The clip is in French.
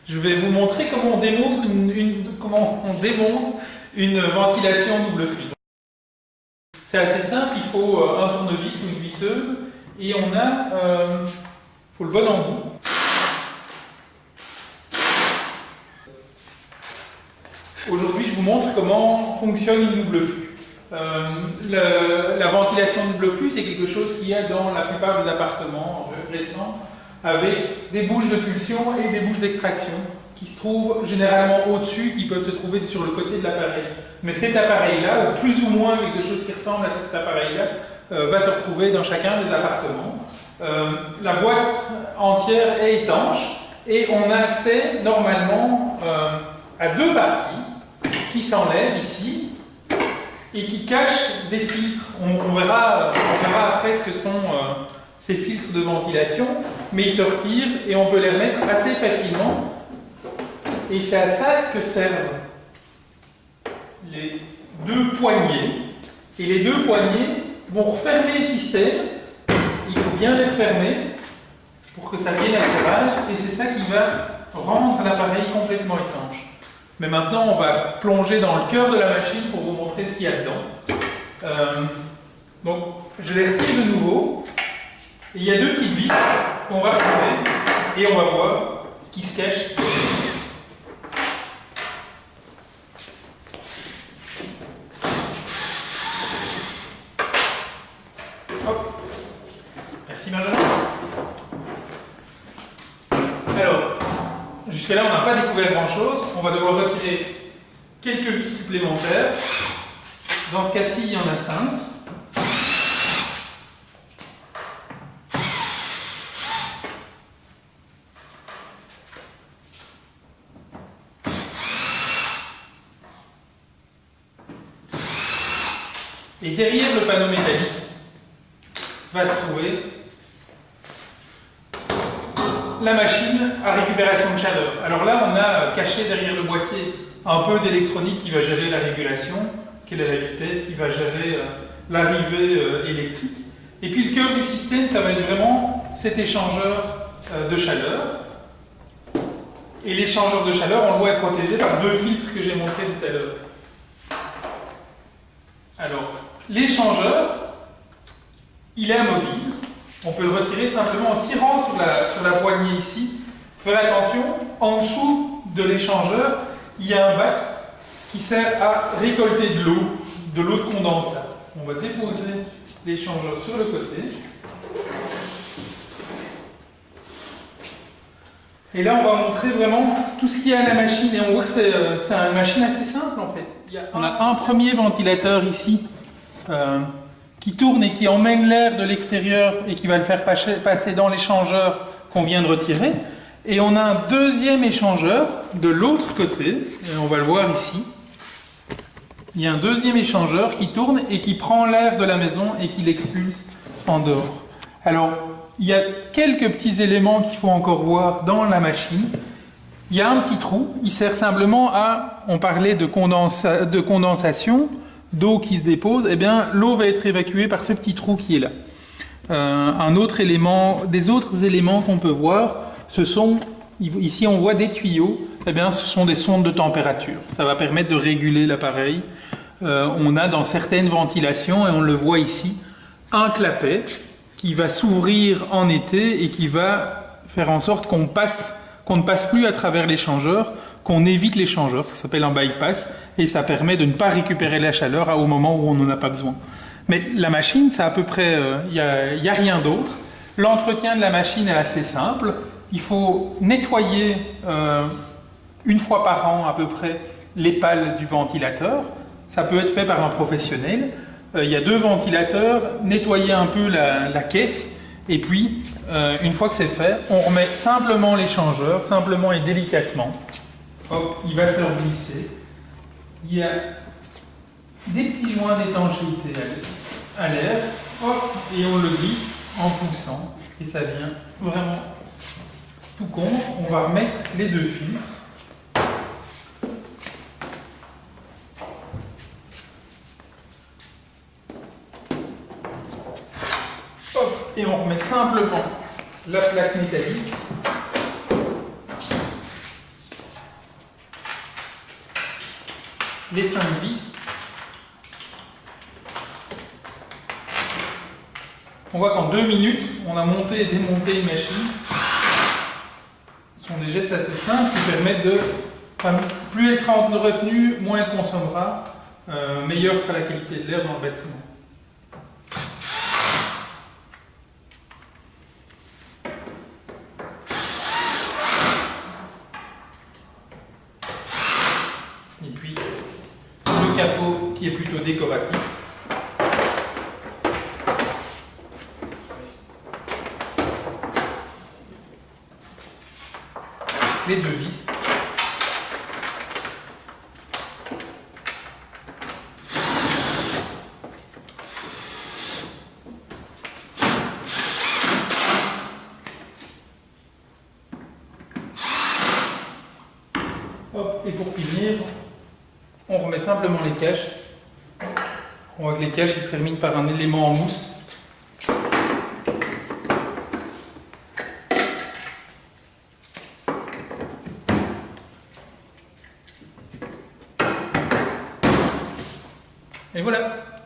Je vais vous montrer comment on démonte une ventilation double flux. C'est assez simple, il faut un tournevis ou une visseuse et on a faut le bon embout. Aujourd'hui, je vous montre comment fonctionne une double flux. La ventilation double flux, c'est quelque chose qu'il y a dans la plupart des appartements récents, avec des bouches de pulsion et des bouches d'extraction qui se trouvent généralement au-dessus, qui peuvent se trouver sur le côté de l'appareil. Mais cet appareil-là, ou plus ou moins quelque chose qui ressemble à cet appareil-là, va se retrouver dans chacun des appartements. La boîte entière est étanche et on a accès normalement à deux parties qui s'enlèvent ici et qui cachent des filtres. On verra après ce que sont ces filtres de ventilation, mais ils se retirent et on peut les remettre assez facilement. Et c'est à ça que servent les deux poignées. Et les deux poignées vont refermer le système. Il faut bien les refermer pour que ça vienne à serrage. Et c'est ça qui va rendre l'appareil complètement étanche. Mais maintenant, on va plonger dans le cœur de la machine pour vous montrer ce qu'il y a dedans. Donc, je les retire de nouveau. Et il y a deux petites vis qu'on va retrouver. Et on va voir ce qui se cache. Hop. Merci Benjamin. Alors, jusque-là, on n'a pas découvert grand-chose. On va devoir retirer quelques vis supplémentaires. Dans ce cas-ci, il y en a 5. Et derrière le panneau métallique va se trouver la machine à récupération de chaleur. Alors là, on a caché derrière le boîtier un peu d'électronique qui va gérer la régulation, quelle est la vitesse, qui va gérer l'arrivée électrique. Et puis le cœur du système, ça va être vraiment cet échangeur de chaleur. Et l'échangeur de chaleur, on le voit, est protégé par deux filtres que j'ai montrés tout à l'heure. Alors, l'échangeur, il est amovible. On peut le retirer simplement en tirant sur la poignée ici. Faire attention, en dessous de l'échangeur, il y a un bac qui sert à récolter de l'eau de condensat. On va déposer l'échangeur sur le côté. Et là, on va montrer vraiment tout ce qu'il y a à la machine. Et on voit que c'est une machine assez simple, en fait. On a un premier ventilateur ici qui tourne et qui emmène l'air de l'extérieur et qui va le faire passer dans l'échangeur qu'on vient de retirer. Et on a un deuxième échangeur de l'autre côté. Et on va le voir ici. Il y a un deuxième échangeur qui tourne et qui prend l'air de la maison et qui l'expulse en dehors. Alors, il y a quelques petits éléments qu'il faut encore voir dans la machine. Il y a un petit trou, il sert simplement à, on parlait de condensation, d'eau qui se dépose, eh bien l'eau va être évacuée par ce petit trou qui est là. Un autre élément, des autres éléments qu'on peut voir, ce sont, ici on voit des tuyaux, eh bien ce sont des sondes de température. Ça va permettre de réguler l'appareil. On a dans certaines ventilations, et on le voit ici, un clapet qui va s'ouvrir en été et qui va faire en sorte qu'on ne passe plus à travers l'échangeur, qu'on évite l'échangeur. Ça s'appelle un bypass et ça permet de ne pas récupérer la chaleur au moment où on n'en a pas besoin. Mais la machine, c'est à peu près, il n'y a rien d'autre. L'entretien de la machine est assez simple. Il faut nettoyer une fois par an à peu près les pales du ventilateur. Ça peut être fait par un professionnel. Il y a deux ventilateurs, nettoyer un peu la caisse, et puis, une fois que c'est fait, on remet simplement l'échangeur, simplement et délicatement. Hop, il va se glisser. Il y a des petits joints d'étanchéité à l'air, hop, et on le glisse en poussant, et ça vient vraiment tout contre. On va remettre les deux filtres. Et on remet simplement la plaque métallique les 5 vis. On voit qu'en 2 minutes, on a monté et démonté une machine. Ce sont des gestes assez simples qui permettent de... Enfin, plus elle sera en retenue, moins elle consommera, meilleure sera la qualité de l'air dans le bâtiment. Et puis, le capot qui est plutôt décoratif. Les 2 vis. Hop, et pour finir, on remet simplement les caches. On voit que les caches ils se terminent par un élément en mousse. Et voilà.